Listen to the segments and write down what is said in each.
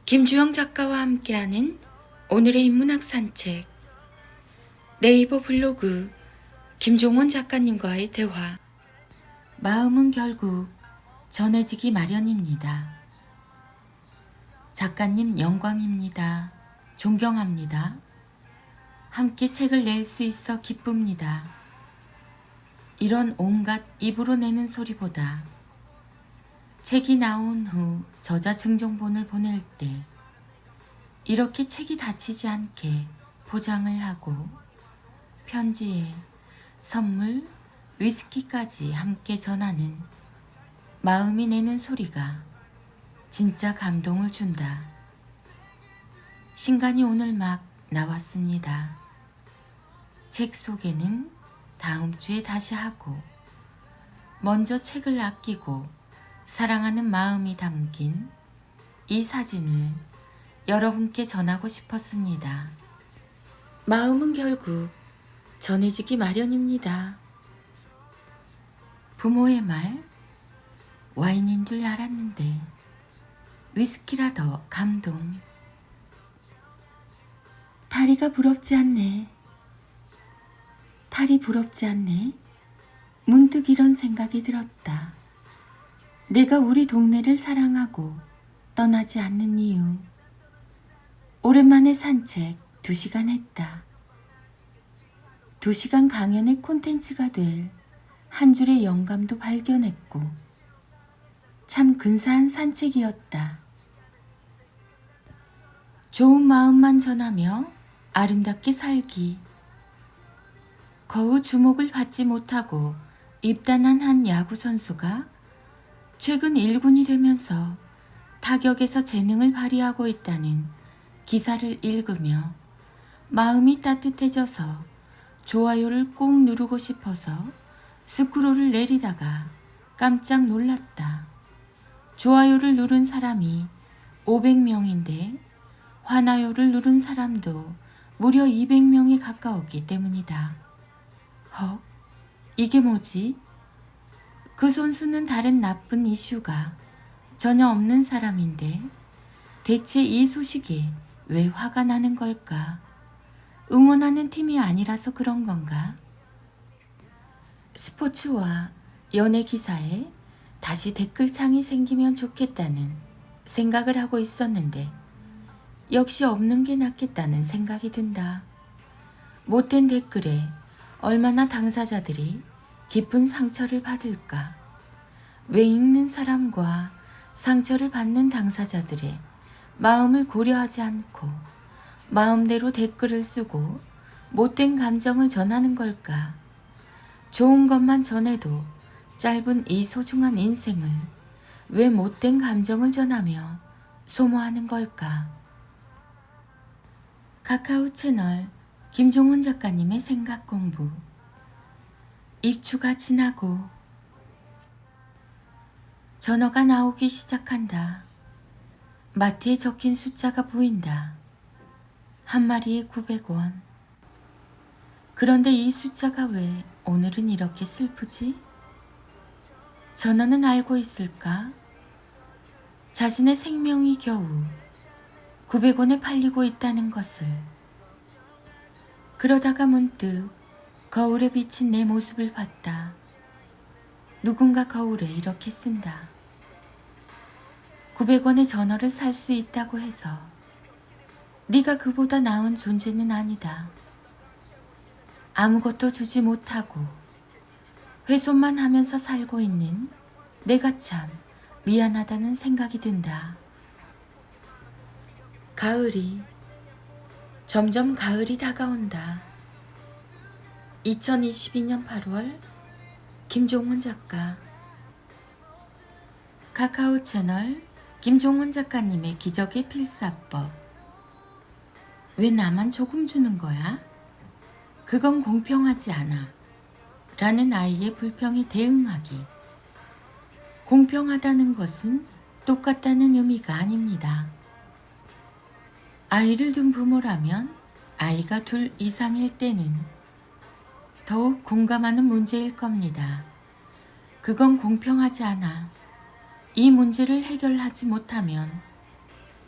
김주영 작가와 함께하는 오늘의 인문학 산책. 네이버 블로그 김종원 작가님과의 대화. 마음은 결국 전해지기 마련입니다. 작가님 영광입니다. 존경합니다. 함께 책을 낼 수 있어 기쁩니다. 이런 온갖 입으로 내는 소리보다 책이 나온 후 저자 증정본을 보낼 때 이렇게 책이 다치지 않게 포장을 하고 편지에 선물, 위스키까지 함께 전하는 마음이 내는 소리가 진짜 감동을 준다. 신간이 오늘 막 나왔습니다. 책 소개는 다음 주에 다시 하고 먼저 책을 아끼고 사랑하는 마음이 담긴 이 사진을 여러분께 전하고 싶었습니다. 마음은 결국 전해지기 마련입니다. 부모의 말, 와인인 줄 알았는데 위스키라 더 감동. 파리가 부럽지 않네. 파리 부럽지 않네. 문득 이런 생각이 들었다. 내가 우리 동네를 사랑하고 떠나지 않는 이유. 오랜만에 산책 2시간 했다. 2시간 강연의 콘텐츠가 될 한 줄의 영감도 발견했고 참 근사한 산책이었다. 좋은 마음만 전하며 아름답게 살기. 거우 주목을 받지 못하고 입단한 한 야구 선수가 최근 1군이 되면서 타격에서 재능을 발휘하고 있다는 기사를 읽으며 마음이 따뜻해져서 좋아요를 꼭 누르고 싶어서 스크롤을 내리다가 깜짝 놀랐다. 좋아요를 누른 사람이 500명인데 화나요를 누른 사람도 무려 200명에 가까웠기 때문이다. 헉, 이게 뭐지? 그 선수는 다른 나쁜 이슈가 전혀 없는 사람인데 대체 이 소식에 왜 화가 나는 걸까? 응원하는 팀이 아니라서 그런 건가? 스포츠와 연예 기사에 다시 댓글창이 생기면 좋겠다는 생각을 하고 있었는데 역시 없는 게 낫겠다는 생각이 든다. 못된 댓글에 얼마나 당사자들이 깊은 상처를 받을까? 왜 읽는 사람과 상처를 받는 당사자들의 마음을 고려하지 않고 마음대로 댓글을 쓰고 못된 감정을 전하는 걸까? 좋은 것만 전해도 짧은 이 소중한 인생을 왜 못된 감정을 전하며 소모하는 걸까? 카카오 채널 김종원 작가님의 생각 공부. 입추가 지나고 전어가 나오기 시작한다. 마트에 적힌 숫자가 보인다. 한 마리에 900원. 그런데 이 숫자가 왜 오늘은 이렇게 슬프지? 전어는 알고 있을까? 자신의 생명이 겨우 900원에 팔리고 있다는 것을. 그러다가 문득 거울에 비친 내 모습을 봤다. 누군가 거울에 이렇게 쓴다. 900원에 전어를 살 수 있다고 해서 네가 그보다 나은 존재는 아니다. 아무것도 주지 못하고 훼손만 하면서 살고 있는 내가 참 미안하다는 생각이 든다. 가을이 점점 가을이 다가온다. 2022년 8월 김종원 작가. 카카오 채널 김종원 작가님의 기적의 필사법. 왜 나만 조금 주는 거야? 그건 공평하지 않아. 라는 아이의 불평에 대응하기. 공평하다는 것은 똑같다는 의미가 아닙니다. 아이를 둔 부모라면 아이가 둘 이상일 때는 더욱 공감하는 문제일 겁니다. 그건 공평하지 않아. 이 문제를 해결하지 못하면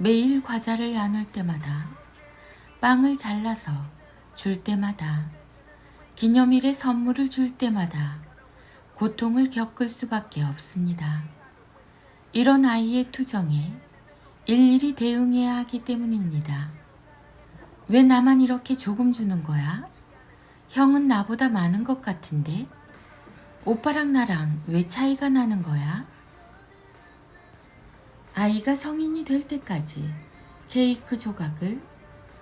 매일 과자를 나눌 때마다, 빵을 잘라서 줄 때마다, 기념일에 선물을 줄 때마다 고통을 겪을 수밖에 없습니다. 이런 아이의 투정에 일일이 대응해야 하기 때문입니다. 왜 나만 이렇게 조금 주는 거야? 형은 나보다 많은 것 같은데? 오빠랑 나랑 왜 차이가 나는 거야? 아이가 성인이 될 때까지 케이크 조각을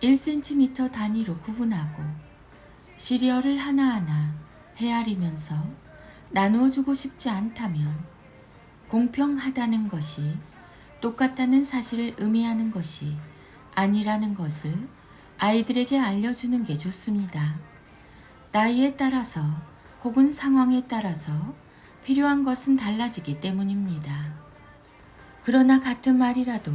1cm 단위로 구분하고 시리얼을 하나하나 헤아리면서 나누어주고 싶지 않다면 공평하다는 것이 똑같다는 사실을 의미하는 것이 아니라는 것을 아이들에게 알려주는 게 좋습니다. 나이에 따라서 혹은 상황에 따라서 필요한 것은 달라지기 때문입니다. 그러나 같은 말이라도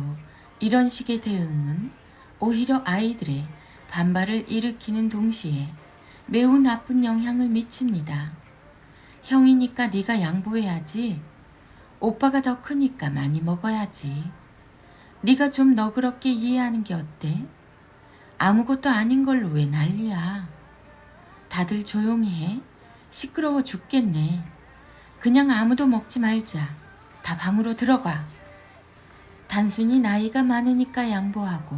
이런 식의 대응은 오히려 아이들의 반발을 일으키는 동시에 매우 나쁜 영향을 미칩니다. 형이니까 네가 양보해야지. 오빠가 더 크니까 많이 먹어야지. 네가 좀 너그럽게 이해하는 게 어때? 아무것도 아닌 걸로 왜 난리야. 다들 조용히 해. 시끄러워 죽겠네. 그냥 아무도 먹지 말자. 다 방으로 들어가. 단순히 나이가 많으니까 양보하고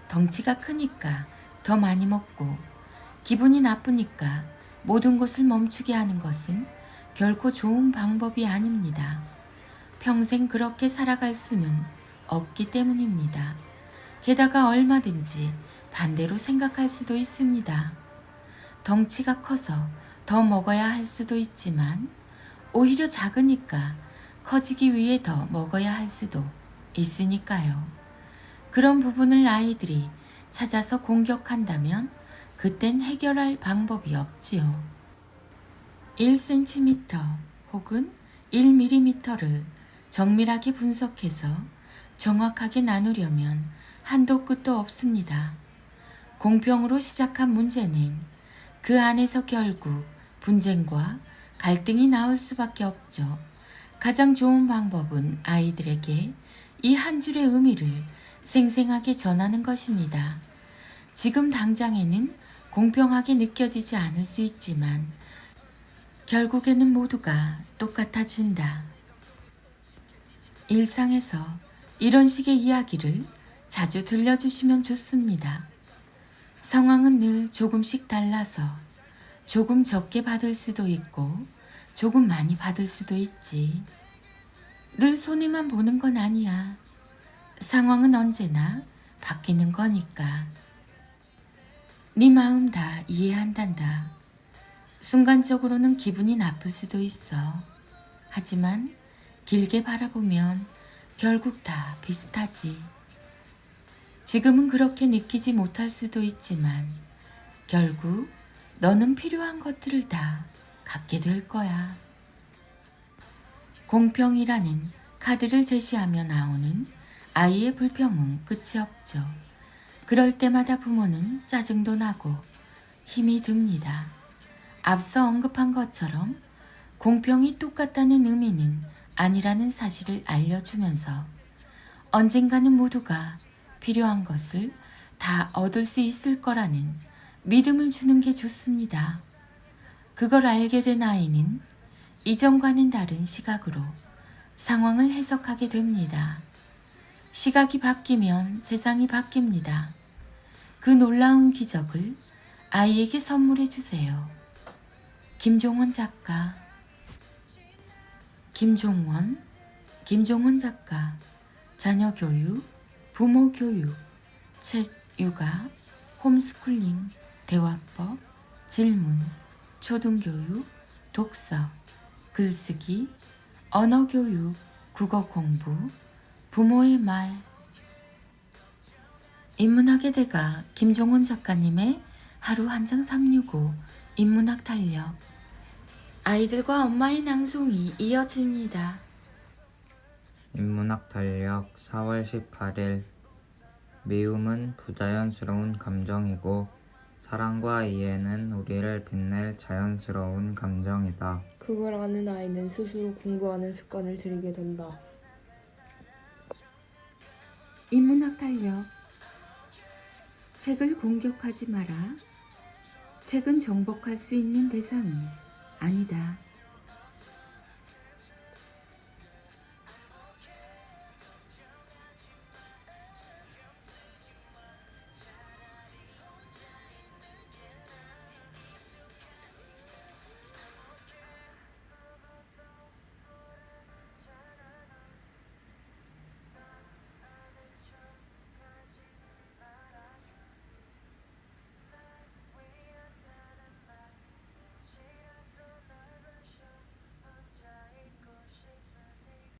덩치가 크니까 더 많이 먹고 기분이 나쁘니까 모든 것을 멈추게 하는 것은 결코 좋은 방법이 아닙니다. 평생 그렇게 살아갈 수는 없기 때문입니다. 게다가 얼마든지 반대로 생각할 수도 있습니다. 덩치가 커서 더 먹어야 할 수도 있지만 오히려 작으니까 커지기 위해 더 먹어야 할 수도 있으니까요. 그런 부분을 아이들이 찾아서 공격한다면 그땐 해결할 방법이 없지요. 1cm 혹은 1mm를 정밀하게 분석해서 정확하게 나누려면 한도 끝도 없습니다. 공평으로 시작한 문제는 그 안에서 결국 분쟁과 갈등이 나올 수밖에 없죠. 가장 좋은 방법은 아이들에게 이 한 줄의 의미를 생생하게 전하는 것입니다. 지금 당장에는 공평하게 느껴지지 않을 수 있지만 결국에는 모두가 똑같아진다. 일상에서 이런 식의 이야기를 자주 들려주시면 좋습니다. 상황은 늘 조금씩 달라서 조금 적게 받을 수도 있고 조금 많이 받을 수도 있지. 늘 손해만 보는 건 아니야. 상황은 언제나 바뀌는 거니까. 네 마음 다 이해한단다. 순간적으로는 기분이 나쁠 수도 있어. 하지만 길게 바라보면 결국 다 비슷하지. 지금은 그렇게 느끼지 못할 수도 있지만 결국 너는 필요한 것들을 다 갖게 될 거야. 공평이라는 카드를 제시하며 나오는 아이의 불평은 끝이 없죠. 그럴 때마다 부모는 짜증도 나고 힘이 듭니다. 앞서 언급한 것처럼 공평이 똑같다는 의미는 아니라는 사실을 알려주면서 언젠가는 모두가 필요한 것을 다 얻을 수 있을 거라는 믿음을 주는 게 좋습니다. 그걸 알게 된 아이는 이전과는 다른 시각으로 상황을 해석하게 됩니다. 시각이 바뀌면 세상이 바뀝니다. 그 놀라운 기적을 아이에게 선물해 주세요. 김종원 작가. 김종원 작가. 자녀 교육, 부모 교육, 책 육아, 홈스쿨링, 대화법, 질문, 초등교육, 독서, 글쓰기, 언어교육, 국어 공부, 부모의 말. 인문학의 대가 김종원 작가님의 하루 한 장 365 인문학 달력. 아이들과 엄마의 낭송이 이어집니다. 인문학 달력 4월 18일. 미움은 부자연스러운 감정이고 사랑과 이해는 우리를 빛낼 자연스러운 감정이다. 그걸 아는 아이는 스스로 공부하는 습관을 들이게 된다. 인문학 달력. 책을 공격하지 마라. 책은 정복할 수 있는 대상이 아니다.